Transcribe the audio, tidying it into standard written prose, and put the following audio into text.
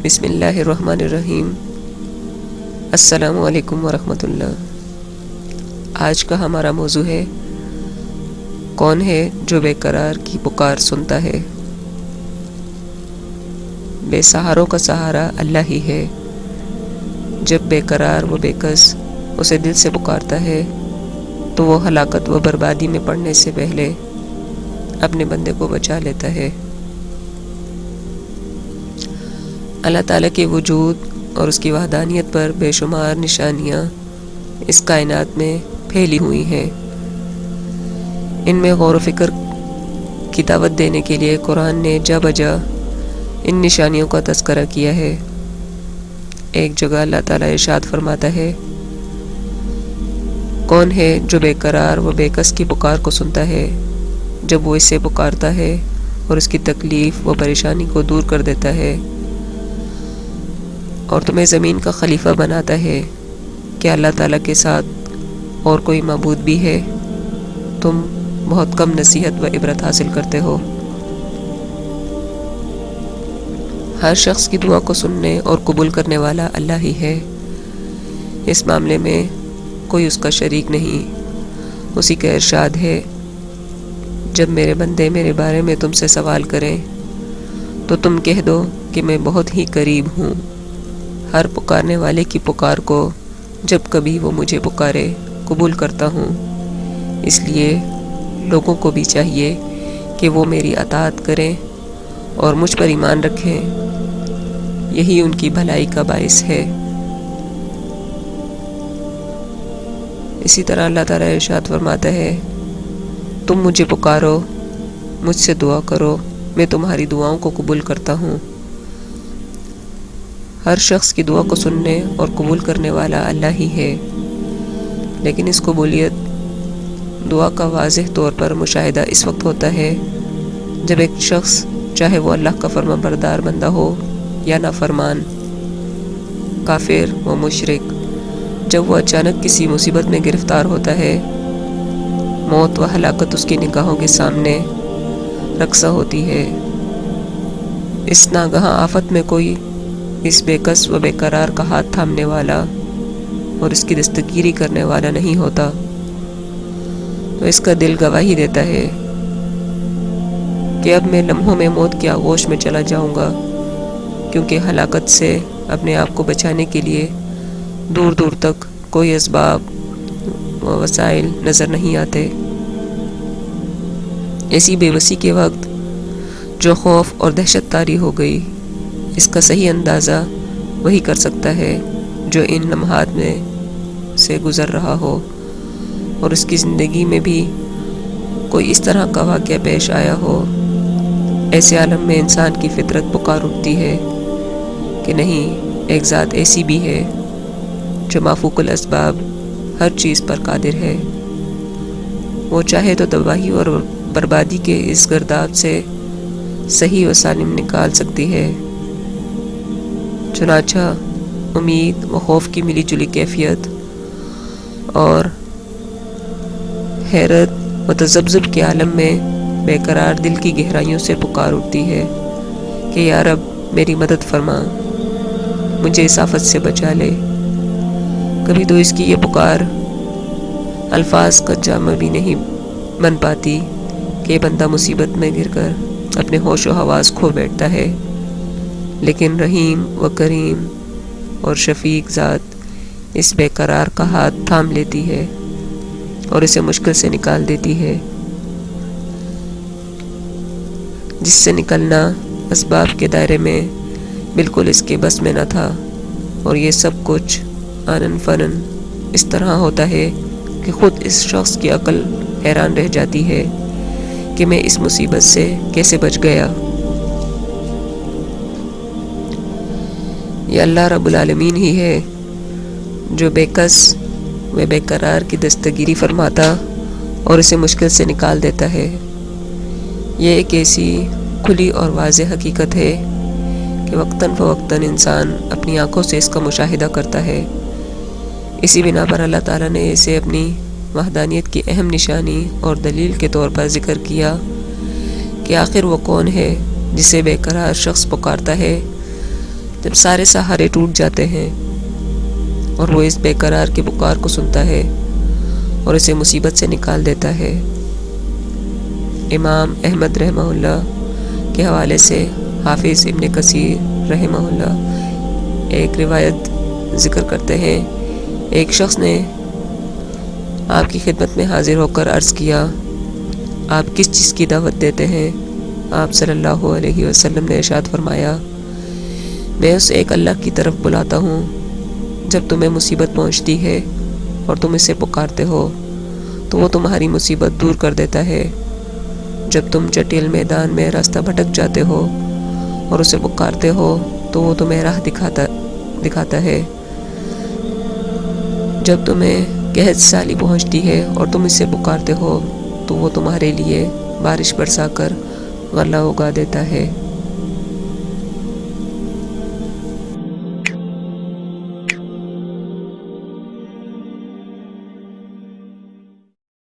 بسم اللہ الرحمن الرحیم۔ السلام علیکم ورحمۃ اللہ۔ آج کا ہمارا موضوع ہے کون ہے جو بے قرار کی پکار سنتا ہے۔ بے سہاروں کا سہارا اللہ ہی ہے۔ جب بے قرار و بے کس اسے دل سے پکارتا ہے تو وہ ہلاکت و بربادی میں پڑنے سے پہلے اپنے بندے کو بچا لیتا ہے۔ اللہ تعالیٰ کے وجود اور اس کی وحدانیت پر بے شمار نشانیاں اس کائنات میں پھیلی ہوئی ہیں۔ ان میں غور و فکر کی دعوت دینے کے لیے قرآن نے جا بجا ان نشانیوں کا تذکرہ کیا ہے۔ ایک جگہ اللہ تعالیٰ ارشاد فرماتا ہے، کون ہے جو بے قرار و بے کس کی پکار کو سنتا ہے جب وہ اسے پکارتا ہے اور اس کی تکلیف و پریشانی کو دور کر دیتا ہے اور تمہیں زمین کا خلیفہ بناتا ہے۔ کہ اللہ تعالیٰ کے ساتھ اور کوئی معبود بھی ہے؟ تم بہت کم نصیحت و عبرت حاصل کرتے ہو۔ ہر شخص کی دعا کو سننے اور قبول کرنے والا اللہ ہی ہے۔ اس معاملے میں کوئی اس کا شریک نہیں۔ اسی کا ارشاد ہے، جب میرے بندے میرے بارے میں تم سے سوال کریں تو تم کہہ دو کہ میں بہت ہی قریب ہوں، ہر پکارنے والے کی پکار کو جب کبھی وہ مجھے پکارے قبول کرتا ہوں۔ اس لیے لوگوں کو بھی چاہیے کہ وہ میری اطاعت کریں اور مجھ پر ایمان رکھیں، یہی ان کی بھلائی کا باعث ہے۔ اسی طرح اللہ تعالیٰ ارشاد فرماتا ہے، تم مجھے پکارو، مجھ سے دعا کرو، میں تمہاری دعاؤں کو قبول کرتا ہوں۔ ہر شخص کی دعا کو سننے اور قبول کرنے والا اللہ ہی ہے، لیکن اس قبولیت دعا کا واضح طور پر مشاہدہ اس وقت ہوتا ہے جب ایک شخص، چاہے وہ اللہ کا فرما بردار بندہ ہو یا نافرمان، کافر و مشرک، جب وہ اچانک کسی مصیبت میں گرفتار ہوتا ہے، موت و ہلاکت اس کی نگاہوں کے سامنے رقصہ ہوتی ہے۔ اس ناگہاں آفت میں کوئی اس بے کس و بے قرار کا ہاتھ تھامنے والا اور اس کی دستگیری کرنے والا نہیں ہوتا، تو اس کا دل گواہی دیتا ہے کہ اب میں لمحوں میں موت کے آغوش میں چلا جاؤں گا، کیونکہ ہلاکت سے اپنے آپ کو بچانے کے لیے دور دور تک کوئی اسباب و وسائل نظر نہیں آتے۔ ایسی بے بسی کے وقت جو خوف اور دہشت طاری ہو گئی، اس کا صحیح اندازہ وہی کر سکتا ہے جو ان لمحات میں سے گزر رہا ہو اور اس کی زندگی میں بھی کوئی اس طرح کا واقعہ پیش آیا ہو۔ ایسے عالم میں انسان کی فطرت پکار اٹھتی ہے کہ نہیں، ایک ذات ایسی بھی ہے جو مافوق الاسباب ہر چیز پر قادر ہے۔ وہ چاہے تو تباہی اور بربادی کے اس گرداب سے صحیح و سالم نکال سکتی ہے۔ چنانچہ امید و خوف کی ملی جلی کیفیت اور حیرت و تذبذب کے عالم میں بے قرار دل کی گہرائیوں سے پکار اٹھتی ہے کہ یا رب میری مدد فرما، مجھے اس آفت سے بچا لے۔ کبھی تو اس کی یہ پکار الفاظ کا جامع بھی نہیں بن پاتی کہ یہ بندہ مصیبت میں گر کر اپنے ہوش و حواس کھو بیٹھتا ہے، لیکن رحیم و کریم اور شفیق ذات اس بے قرار کا ہاتھ تھام لیتی ہے اور اسے مشکل سے نکال دیتی ہے، جس سے نکلنا اسباب کے دائرے میں بالکل اس کے بس میں نہ تھا۔ اور یہ سب کچھ آنن فنن اس طرح ہوتا ہے کہ خود اس شخص کی عقل حیران رہ جاتی ہے کہ میں اس مصیبت سے کیسے بچ گیا۔ یہ اللہ رب العالمین ہی ہے جو بے کس و بے قرار کی دستگیری فرماتا اور اسے مشکل سے نکال دیتا ہے۔ یہ ایک ایسی کھلی اور واضح حقیقت ہے کہ وقتاً فوقتاً انسان اپنی آنکھوں سے اس کا مشاہدہ کرتا ہے۔ اسی بنا پر اللہ تعالیٰ نے اسے اپنی وحدانیت کی اہم نشانی اور دلیل کے طور پر ذکر کیا کہ آخر وہ کون ہے جسے بے قرار شخص پکارتا ہے جب سارے سہارے ٹوٹ جاتے ہیں اور وہ اس بے قرار کی پکار کو سنتا ہے اور اسے مصیبت سے نکال دیتا ہے۔ امام احمد رحمہ اللہ کے حوالے سے حافظ ابن کثیر رحمہ اللہ ایک روایت ذکر کرتے ہیں، ایک شخص نے آپ کی خدمت میں حاضر ہو کر عرض کیا، آپ کس چیز کی دعوت دیتے ہیں؟ آپ صلی اللہ علیہ وسلم نے ارشاد فرمایا، میں اس ایک اللہ کی طرف بلاتا ہوں جب تمہیں مصیبت پہنچتی ہے اور تم اسے پکارتے ہو تو وہ تمہاری مصیبت دور کر دیتا ہے۔ جب تم جٹیل میدان میں راستہ بھٹک جاتے ہو اور اسے پکارتے ہو تو وہ تمہیں راہ دکھاتا ہے۔ جب تمہیں قحط سالی پہنچتی ہے اور تم اسے پکارتے ہو تو وہ تمہارے لیے بارش برسا کر غلہ اگا دیتا ہے۔